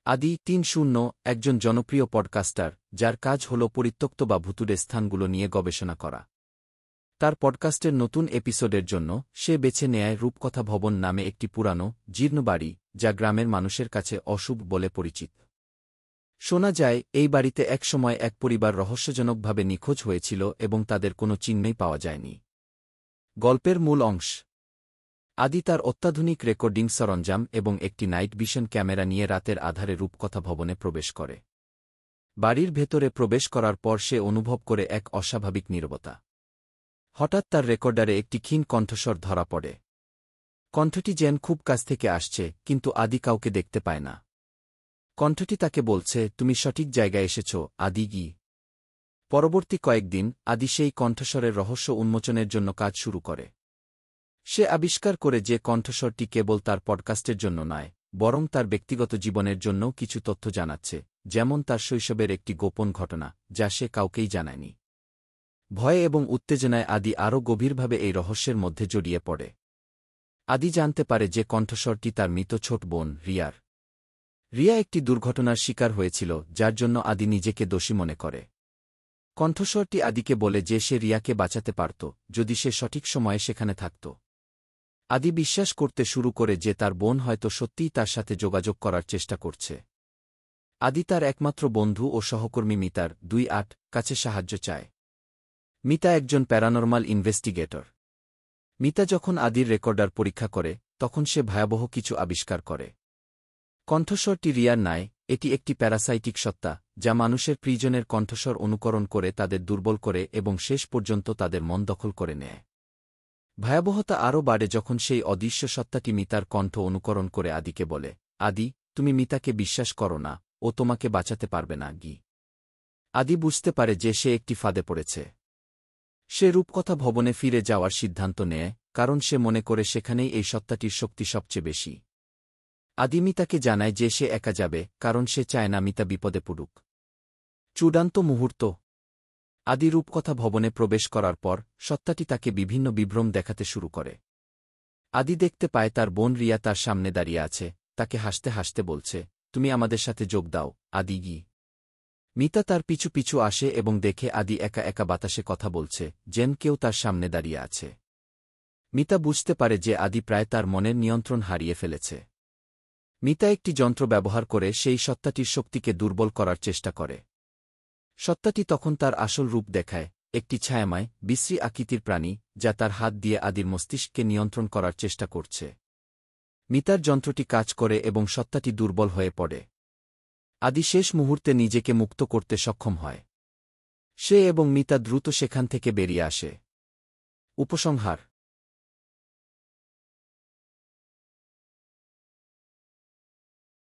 আদি ৩-০ একজন জনপ্রিয় পডকাস্টার যার কাজ হল পরিত্যক্ত বা ভুতুড়ে স্থানগুলো নিয়ে গবেষণা করা। তার পডকাস্টের নতুন এপিসোডের জন্য সে বেছে নেয় রূপকথা ভবন নামে একটি পুরানো, জীর্ণ বাড়ি যা গ্রামের মানুষের কাছে অশুভ বলে পরিচিত। শোনা যায় এই বাড়িতে একসময় এক পরিবার রহস্যজনকভাবে নিখোঁজ হয়েছিল এবং তাদের কোনো চিহ্নই পাওয়া যায়নি। গল্পের মূল অংশ। আদি তার অত্যাধুনিক রেকর্ডিং সরঞ্জাম এবং একটি নাইট ভিশন ক্যামেরা নিয়ে রাতের আধারে রূপকথা ভবনে প্রবেশ করে। বাড়ির ভেতরে প্রবেশ করার পর সে অনুভব করে এক অস্বাভাবিক নীরবতা। হঠাৎ তার রেকর্ডারে একটি ক্ষীণ কণ্ঠস্বর ধরা পড়ে। কণ্ঠটি যেন খুব কাছ থেকে আসছে, কিন্তু আদি কাউকে দেখতে পায় না। কণ্ঠটি তাকে বলছে, তুমি সঠিক জায়গায় এসেছ, আদি গি। পরবর্তী কয়েকদিন আদি সেই কণ্ঠস্বরের রহস্য উন্মোচনের জন্য কাজ শুরু করে। সে আবিষ্কার করে যে কণ্ঠস্বরটি কেবল তার পডকাস্টের জন্য নয়, বরং তার ব্যক্তিগত জীবনের জন্যও কিছু তথ্য জানাচ্ছে, যেমন তার শৈশবের একটি গোপন ঘটনা যা সে কাউকেই জানায়নি। ভয়ে এবং উত্তেজনায় আদি আরও গভীরভাবে এই রহস্যের মধ্যে জড়িয়ে পড়ে। আদি জানতে পারে যে কণ্ঠস্বরটি তার মৃত ছোট বোন রিয়ার। রিয়া একটি দুর্ঘটনার শিকার হয়েছিল, যার জন্য আদি নিজেকে দোষী মনে করে। কণ্ঠস্বরটি আদিকে বলে যে সে রিয়াকে বাঁচাতে পারত যদি সে সঠিক সময়ে সেখানে থাকত। আদি বিশ্বাস করতে শুরু করে যে তার বোন হয়তো সত্যিই তার সাথে যোগাযোগ করার চেষ্টা করছে। আদি তার একমাত্র বন্ধু ও সহকর্মী মিতার ২-৮ কাছে সাহায্য চায়। মিতা একজন প্যারানরমাল ইনভেস্টিগেটর। মিতা যখন আদির রেকর্ডার পরীক্ষা করে, তখন সে ভয়াবহ কিছু আবিষ্কার করে। কণ্ঠস্বরটি রিয়ার নয়, এটি একটি প্যারাসাইটিক সত্তা যা মানুষের প্রিয়জনের কণ্ঠস্বর অনুকরণ করে তাদের দুর্বল করে এবং শেষ পর্যন্ত তাদের মন দখল করে নেয়। ভয়াবহতা আরও বাড়ে যখন সেই অদৃশ্য সত্তাটি মিতার কণ্ঠ অনুকরণ করে আদিকে বলে, আদি, তুমি মিতাকে বিশ্বাস করো না, ও তোমাকে বাঁচাতে পারবে না গি। আদি বুঝতে পারে যে সে একটি ফাঁদে পড়েছে। সে রূপকথা ভবনে ফিরে যাওয়ার সিদ্ধান্ত নেয়, কারণ সে মনে করে সেখানেই এই সত্তাটির শক্তি সবচেয়ে বেশি। আদি মিতাকে জানায় যে সে একা যাবে, কারণ সে চায় না মিতা বিপদে পড়ুক। চূড়ান্ত মুহূর্ত। আদি রূপকথা ভবনে প্রবেশ করার পর সত্তাটি তাকে বিভিন্ন বিভ্রম দেখাতে শুরু করে। আদি দেখতে পায় তার বোন রিয়া তার সামনে দাঁড়িয়ে আছে, তাকে হাসতে হাসতে বলছে, তুমি আমাদের সাথে যোগ দাও, আদি গি। মিতা তার পিছু পিছু আসে এবং দেখে আদি একা একা বাতাসে কথা বলছে, যেন কেউ তার সামনে দাঁড়িয়ে আছে। মিতা বুঝতে পারে যে আদি প্রায় তার মনের নিয়ন্ত্রণ হারিয়ে ফেলেছে। মিতা একটি যন্ত্র ব্যবহার করে সেই সত্তাটির শক্তিকে দুর্বল করার চেষ্টা করে। সত্তাটি তখন তার আসল রূপ দেখায়, একটি ছায়াময়, বিশ্রী আকৃতির প্রাণী যা তার হাত দিয়ে আদির মস্তিষ্ককে নিয়ন্ত্রণ করার চেষ্টা করছে। মিতার যন্ত্রটি কাজ করে এবং সত্তাটি দুর্বল হয়ে পড়ে। আদি শেষ মুহূর্তে নিজেকে মুক্ত করতে সক্ষম হয়। সে এবং মিতা দ্রুত সেখান থেকে বেরিয়ে আসে। উপসংহার।